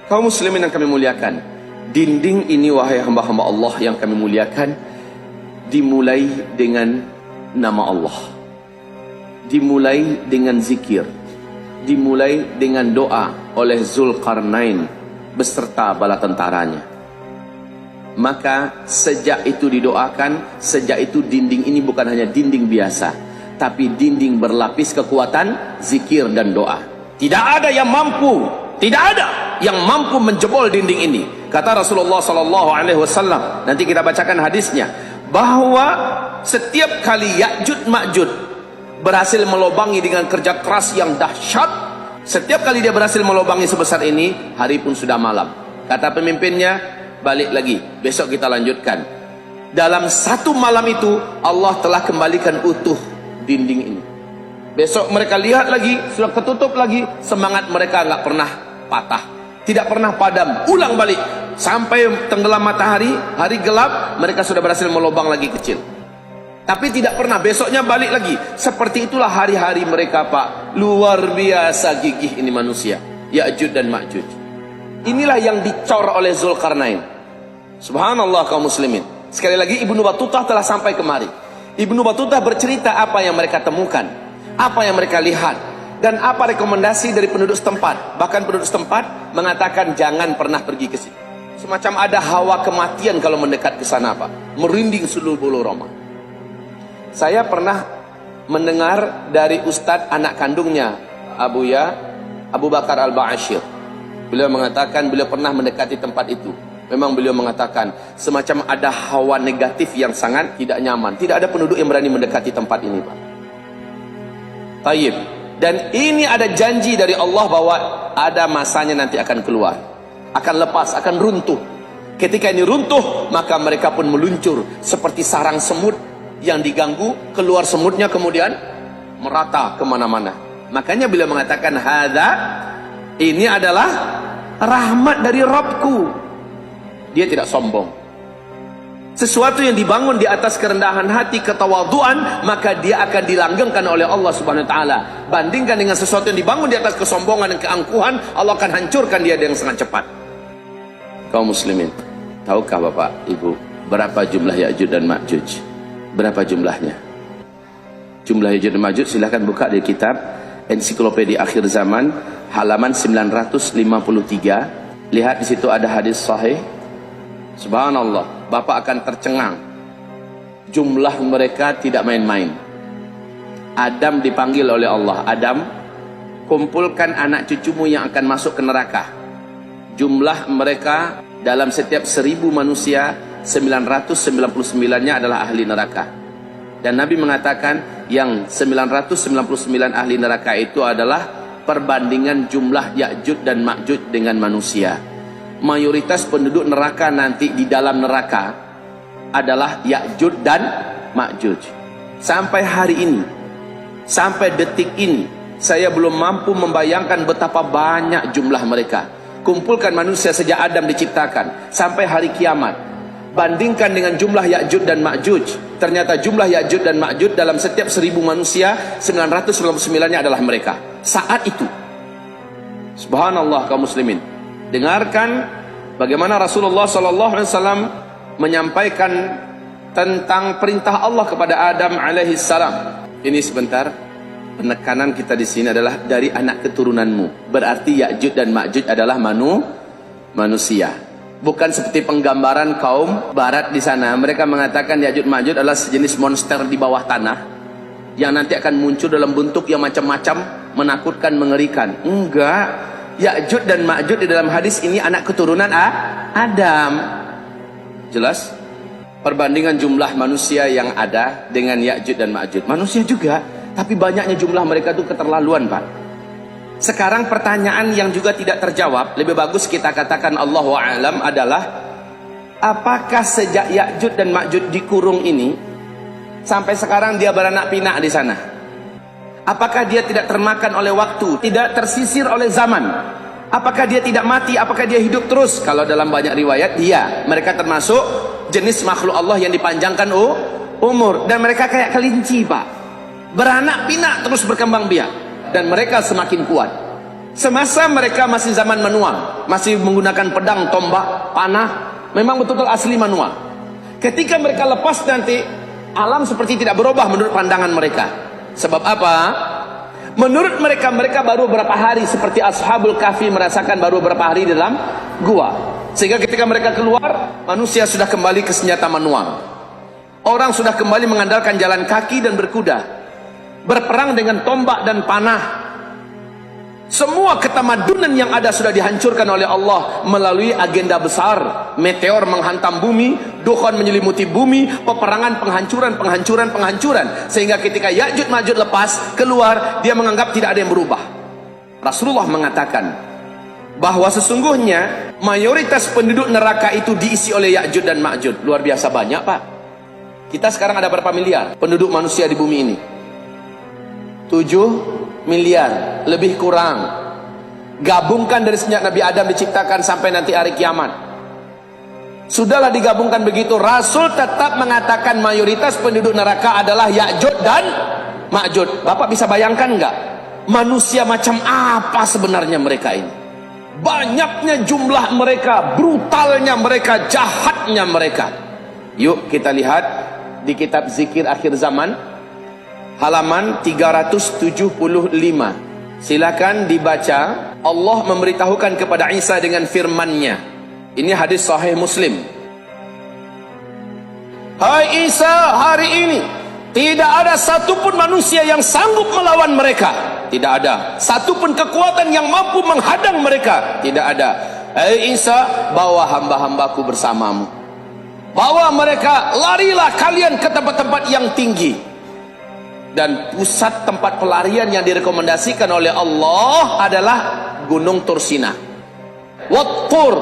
Kaum muslimin yang kami muliakan, dinding ini wahai hamba-hamba Allah yang kami muliakan, dimulai dengan nama Allah, dimulai dengan zikir, dimulai dengan doa oleh Zulkarnain beserta bala tentaranya. Maka sejak itu didoakan, sejak itu dinding ini bukan hanya dinding biasa, tapi dinding berlapis kekuatan zikir dan doa. Tidak ada yang mampu, tidak ada yang mampu menjebol dinding ini. Kata Rasulullah sallallahu alaihi wasallam, nanti kita bacakan hadisnya, bahwa setiap kali Ya'juj Ma'juj berhasil melobangi dengan kerja keras yang dahsyat, setiap kali dia berhasil melobangi sebesar ini, hari pun sudah malam. Kata pemimpinnya, balik lagi, besok kita lanjutkan. Dalam satu malam itu Allah telah kembalikan utuh dinding ini. Besok mereka lihat lagi, sudah ketutup lagi, semangat mereka nggak pernah patah, tidak pernah padam, ulang balik sampai tenggelam matahari, hari gelap, mereka sudah berhasil melobang lagi kecil. Tapi tidak pernah besoknya balik lagi. Seperti itulah hari-hari mereka, Pak. Luar biasa gigih ini manusia, Ya'juj dan Ma'juj. Inilah yang dicor oleh Zulkarnain. Subhanallah kaum muslimin. Sekali lagi Ibnu Battutah telah sampai kemari. Ibnu Battutah bercerita apa yang mereka temukan, apa yang mereka lihat, dan apa rekomendasi dari penduduk setempat. Bahkan penduduk setempat mengatakan jangan pernah pergi ke sini. Semacam ada hawa kematian kalau mendekat ke sana, Pak. Merinding seluruh bulu roma. Saya pernah mendengar dari Ustadz anak kandungnya Abu Bakar Al-Ba'asyir. Beliau mengatakan beliau pernah mendekati tempat itu. Memang beliau mengatakan semacam ada hawa negatif yang sangat tidak nyaman. Tidak ada penduduk yang berani mendekati tempat ini, Pak. Tayyib. Dan ini ada janji dari Allah bahwa ada masanya nanti akan keluar, akan lepas, akan runtuh. Ketika ini runtuh, maka mereka pun meluncur seperti sarang semut yang diganggu, keluar semutnya kemudian merata kemana-mana. Makanya beliau mengatakan hadza, ini adalah rahmat dari Rabbku. Dia tidak sombong. Sesuatu yang dibangun di atas kerendahan hati, ketawaduan, maka dia akan dilanggengkan oleh Allah Subhanahu wa taala. Bandingkan dengan sesuatu yang dibangun di atas kesombongan dan keangkuhan, Allah akan hancurkan dia dengan sangat cepat. Kaum muslimin, tahukah Bapak Ibu berapa jumlah Ya'juj dan Ma'juj? Berapa jumlahnya? Jumlah Ya'juj dan Ma'juj silahkan buka di kitab Ensiklopedia Akhir Zaman halaman 953. Lihat di situ ada hadis sahih. Subhanallah, Bapak akan tercengang. Jumlah mereka tidak main-main. Adam dipanggil oleh Allah, Adam, kumpulkan anak cucumu yang akan masuk ke neraka. Jumlah mereka dalam setiap 1000 manusia, 999-nya adalah ahli neraka. Dan Nabi mengatakan yang 999 ahli neraka itu adalah perbandingan jumlah Ya'juj dan Ma'juj dengan manusia. Mayoritas penduduk neraka nanti di dalam neraka adalah Ya'juj dan Ma'juj. Sampai hari ini, sampai detik ini, saya belum mampu membayangkan betapa banyak jumlah mereka. Kumpulkan manusia sejak Adam diciptakan sampai hari kiamat. Bandingkan dengan jumlah Ya'juj dan Ma'juj. Ternyata jumlah Ya'juj dan Ma'juj dalam setiap 1000 manusia, 999-nya adalah mereka. Saat itu. Subhanallah kaum muslimin. Dengarkan bagaimana Rasulullah sallallahu alaihi wasallam menyampaikan tentang perintah Allah kepada Adam alaihi salam. Ini sebentar, penekanan kita di sini adalah dari anak keturunanmu. Berarti Ya'juj dan Ma'juj adalah manusia. Bukan seperti penggambaran kaum barat di sana. Mereka mengatakan Ya'juj Ma'juj adalah sejenis monster di bawah tanah yang nanti akan muncul dalam bentuk yang macam-macam, menakutkan, mengerikan. Enggak. Ya'juj dan Ma'juj di dalam hadis ini anak keturunan Adam. Jelas? Perbandingan jumlah manusia yang ada dengan Ya'juj dan Ma'juj. Manusia juga, tapi banyaknya jumlah mereka itu keterlaluan, Pak. Sekarang pertanyaan yang juga tidak terjawab, lebih bagus kita katakan Allahu a'lam, adalah apakah sejak Ya'juj dan Ma'juj dikurung ini sampai sekarang dia beranak pinak di sana? Apakah dia tidak termakan oleh waktu, tidak tersisir oleh zaman? Apakah dia tidak mati? Apakah dia hidup terus? Kalau dalam banyak riwayat, iya, mereka termasuk jenis makhluk Allah yang dipanjangkan umur. Dan mereka kayak kelinci, Pak. Beranak pinak terus berkembang biak. Dan mereka semakin kuat. Semasa mereka masih zaman manual, masih menggunakan pedang, tombak, panah. Memang betul-betul asli manual. Ketika mereka lepas nanti, alam seperti tidak berubah menurut pandangan mereka. Sebab apa? Menurut mereka, mereka baru berapa hari, seperti Ashabul Kahfi merasakan baru berapa hari dalam gua. Sehingga ketika mereka keluar, manusia sudah kembali ke senjata manual. Orang sudah kembali mengandalkan jalan kaki dan berkuda, berperang dengan tombak dan panah. Semua ketamadunan yang ada sudah dihancurkan oleh Allah melalui agenda besar. Meteor menghantam bumi, dukhan menyelimuti bumi, peperangan, penghancuran. Sehingga ketika Ya'juj Ma'juj lepas, keluar, dia menganggap tidak ada yang berubah. Rasulullah mengatakan bahwa sesungguhnya mayoritas penduduk neraka itu diisi oleh Ya'juj dan Ma'juj. Luar biasa banyak, Pak. Kita sekarang ada berapa miliar penduduk manusia di bumi ini? 7 miliar, lebih kurang. Gabungkan dari sejak Nabi Adam diciptakan sampai nanti hari kiamat. Sudahlah digabungkan begitu, Rasul tetap mengatakan mayoritas penduduk neraka adalah Ya'juj dan Ma'juj. Bapak bisa bayangkan enggak? Manusia macam apa sebenarnya mereka ini? Banyaknya jumlah mereka, brutalnya mereka, jahatnya mereka. Yuk kita lihat di kitab Zikir Akhir Zaman, halaman 375. Silakan dibaca. Allah memberitahukan kepada Isa dengan firman-Nya. Ini hadis sahih Muslim. Hai Isa, hari ini tidak ada satupun manusia yang sanggup melawan mereka. Tidak ada satupun kekuatan yang mampu menghadang mereka. Tidak ada. Hai Isa, bawa hamba-hambaku bersamamu. Bawa mereka, larilah kalian ke tempat-tempat yang tinggi. Dan pusat tempat pelarian yang direkomendasikan oleh Allah adalah Gunung Tursina. Wat-Tur,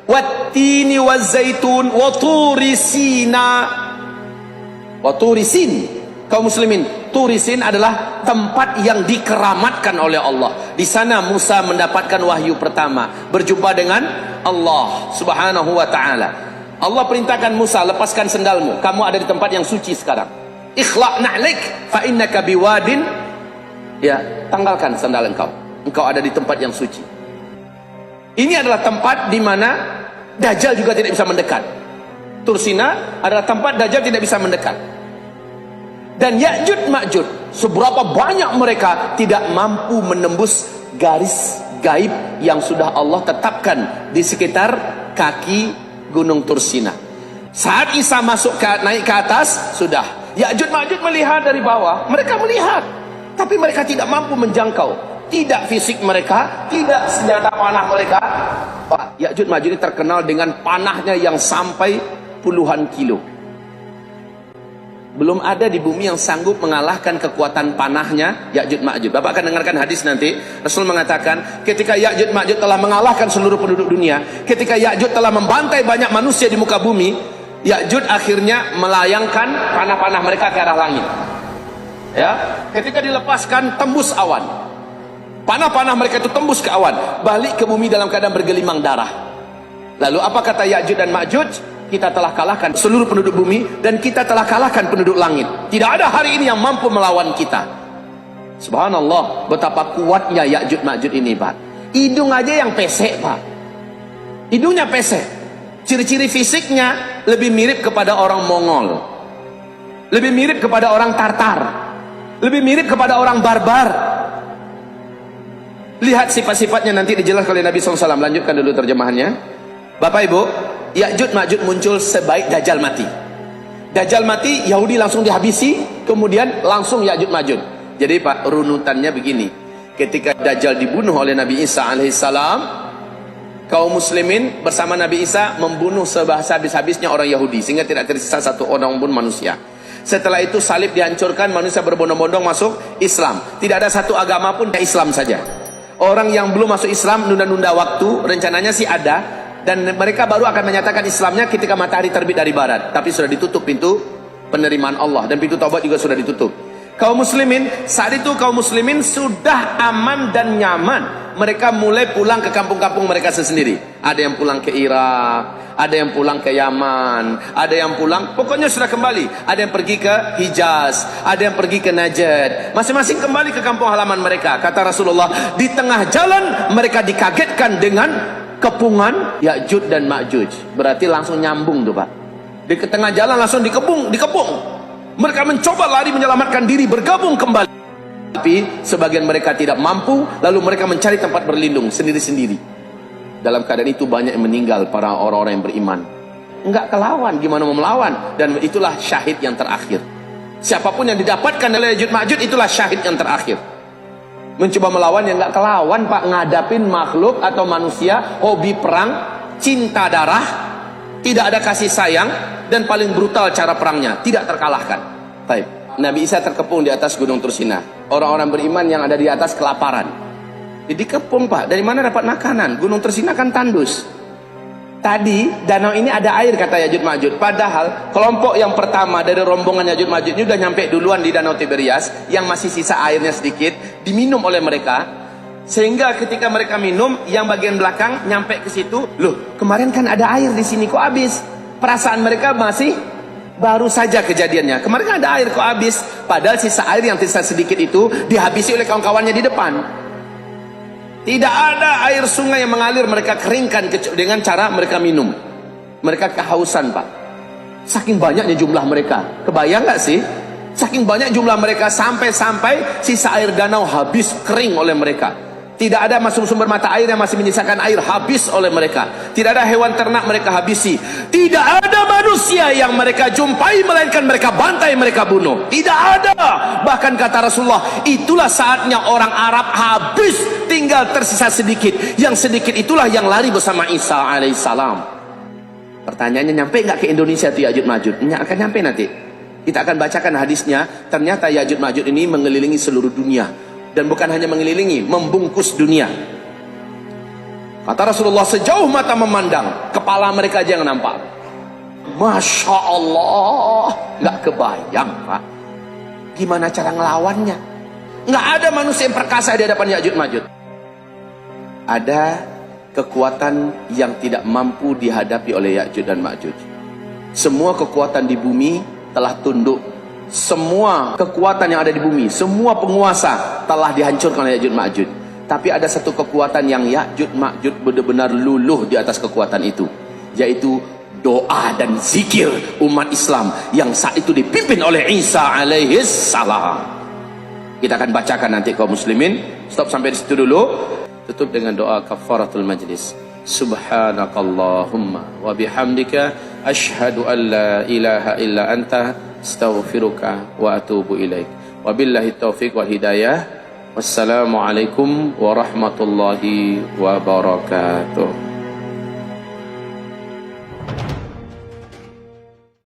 Wat-Tini Waz-Zaitun, Wa-Turisina. Wa-Turisin. Kaum muslimin, Turisin adalah tempat yang dikeramatkan oleh Allah. Di sana Musa mendapatkan wahyu pertama, berjumpa dengan Allah Subhanahu wa taala. Allah perintahkan Musa, lepaskan sendalmu. Kamu ada di tempat yang suci sekarang. Ikhla' na'lik fa innaka biwadin. Ya, tanggalkan sandal engkau. Engkau ada di tempat yang suci. Ini adalah tempat di mana Dajjal juga tidak bisa mendekat. Tursina adalah tempat Dajjal tidak bisa mendekat. Dan Ya'juj Ma'juj, seberapa banyak mereka tidak mampu menembus garis gaib yang sudah Allah tetapkan di sekitar kaki Gunung Tursina. Saat Isa naik ke atas, sudah Ya'juj Ma'juj melihat dari bawah. Mereka melihat, tapi mereka tidak mampu menjangkau. Tidak fisik mereka, tidak senjata panah mereka. Pak, Ya'juj Ma'juj ini terkenal dengan panahnya yang sampai puluhan kilo. Belum ada di bumi yang sanggup mengalahkan kekuatan panahnya Ya'juj Ma'juj. Bapak akan dengarkan hadis nanti. Rasul mengatakan, ketika Ya'juj Ma'juj telah mengalahkan seluruh penduduk dunia, ketika Ya'juj telah membantai banyak manusia di muka bumi, Ya'juj akhirnya melayangkan panah-panah mereka ke arah langit. Ya, ketika dilepaskan tembus awan. Panah-panah mereka itu tembus ke awan, balik ke bumi dalam keadaan bergelimang darah. Lalu apa kata Ya'juj dan Ma'juj? Kita telah kalahkan seluruh penduduk bumi dan kita telah kalahkan penduduk langit. Tidak ada hari ini yang mampu melawan kita. Subhanallah, betapa kuatnya Ya'juj Ma'juj ini, Pak. Hidung aja yang pesek, Pak. Hidungnya pesek. Ciri-ciri fisiknya lebih mirip kepada orang Mongol, lebih mirip kepada orang Tartar, lebih mirip kepada orang barbar. Lihat sifat-sifatnya nanti dijelaskan oleh Nabi SAW. Lanjutkan dulu terjemahannya. Bapak Ibu, Ya'juj Ma'juj muncul sebaik Dajjal mati. Dajjal mati, Yahudi langsung dihabisi, kemudian langsung Ya'juj Ma'juj. Jadi Pak, runutannya begini. Ketika Dajjal dibunuh oleh Nabi Isa alaihissalam, kaum muslimin bersama Nabi Isa membunuh sehabis-habisnya orang Yahudi, sehingga tidak tersisa satu orang pun manusia. Setelah itu salib dihancurkan, manusia berbondong-bondong masuk Islam. Tidak ada satu agama pun Islam saja. Orang yang belum masuk Islam nunda-nunda waktu, rencananya sih ada, dan mereka baru akan menyatakan Islamnya ketika matahari terbit dari barat. Tapi sudah ditutup pintu penerimaan Allah, dan pintu taubat juga sudah ditutup. Kaum muslimin, saat itu kaum muslimin sudah aman dan nyaman. Mereka mulai pulang ke kampung-kampung mereka sendiri. Ada yang pulang ke Irak, ada yang pulang ke Yaman, ada yang pulang, pokoknya sudah kembali. Ada yang pergi ke Hijaz, ada yang pergi ke Najd. Masing-masing kembali ke kampung halaman mereka. Kata Rasulullah, di tengah jalan mereka dikagetkan dengan kepungan Ya'juj dan Ma'juj. Berarti langsung nyambung tuh Pak. Di tengah jalan langsung dikepung. Mereka mencoba lari menyelamatkan diri, bergabung kembali. Tapi sebagian mereka tidak mampu, lalu mereka mencari tempat berlindung sendiri-sendiri. Dalam keadaan itu banyak yang meninggal, para orang-orang yang beriman. Enggak kelawan, gimana mau melawan? Dan itulah syahid yang terakhir. Siapapun yang didapatkan oleh Ya'juj Ma'juj, itulah syahid yang terakhir. Mencoba melawan yang enggak kelawan Pak, ngadapin makhluk atau manusia, hobi perang, cinta darah, tidak ada kasih sayang, dan paling brutal cara perangnya, tidak terkalahkan. Baik, Nabi Isa terkepung di atas gunung Tursina. Orang-orang beriman yang ada di atas kelaparan. Jadi kepung Pak, dari mana dapat makanan? Gunung Tursina kan tandus. Tadi danau ini ada air kata Ya'juj Ma'juj. Padahal kelompok yang pertama dari rombongan Ya'juj Ma'juj ini udah nyampe duluan di danau Tiberias, yang masih sisa airnya sedikit, diminum oleh mereka. Sehingga ketika mereka minum, yang bagian belakang nyampe ke situ, loh kemarin kan ada air di sini kok habis? Perasaan mereka masih baru saja kejadiannya. Kemarin kan ada air kok habis? Padahal sisa air yang tersisa sedikit itu dihabisi oleh kawan-kawannya di depan. Tidak ada air sungai yang mengalir, mereka keringkan dengan cara mereka minum. Mereka kehausan Pak. Saking banyaknya jumlah mereka. Kebayang gak sih? Saking banyak jumlah mereka sampai-sampai sisa air danau habis kering oleh mereka. Tidak ada sumber mata air yang masih menyisakan air, habis oleh mereka. Tidak ada hewan ternak mereka habisi. Tidak ada manusia yang mereka jumpai melainkan mereka bantai, mereka bunuh. Tidak ada. Bahkan kata Rasulullah, itulah saatnya orang Arab habis, tinggal tersisa sedikit. Yang sedikit itulah yang lari bersama Isa alaihissalam. Pertanyaannya, nyampe nggak ke Indonesia tuh Ya'juj Ma'juj? Akan nyampe nanti. Kita akan bacakan hadisnya. Ternyata Ya'juj Ma'juj ini mengelilingi seluruh dunia. Dan bukan hanya mengelilingi, membungkus dunia. Kata Rasulullah, sejauh mata memandang, kepala mereka aja yang nampak. Masya Allah, nggak kebayang Pak, gimana cara ngelawannya? Nggak ada manusia yang perkasa di hadapan Ya'juj Ma'juj. Ada kekuatan yang tidak mampu dihadapi oleh Ya'juj dan Ma'juj. Semua kekuatan di bumi telah tunduk. Semua kekuatan yang ada di bumi, semua penguasa telah dihancurkan oleh Ya'juj Ma'juj. Tapi ada satu kekuatan yang Ya'juj Ma'juj benar-benar luluh di atas kekuatan itu, yaitu doa dan zikir umat Islam yang saat itu dipimpin oleh Isa alaihis salam. Kita akan bacakan nanti kaum muslimin. Stop sampai di situ dulu. Tutup dengan doa kafaratul majlis. Subhanakallahumma wa bihamdika asyhadu an la ilaha illa anta astaghfiruka wa atubu ilaik. Wabillahi taufiq wal hidayah. Wassalamualaikum warahmatullahi wabarakatuh.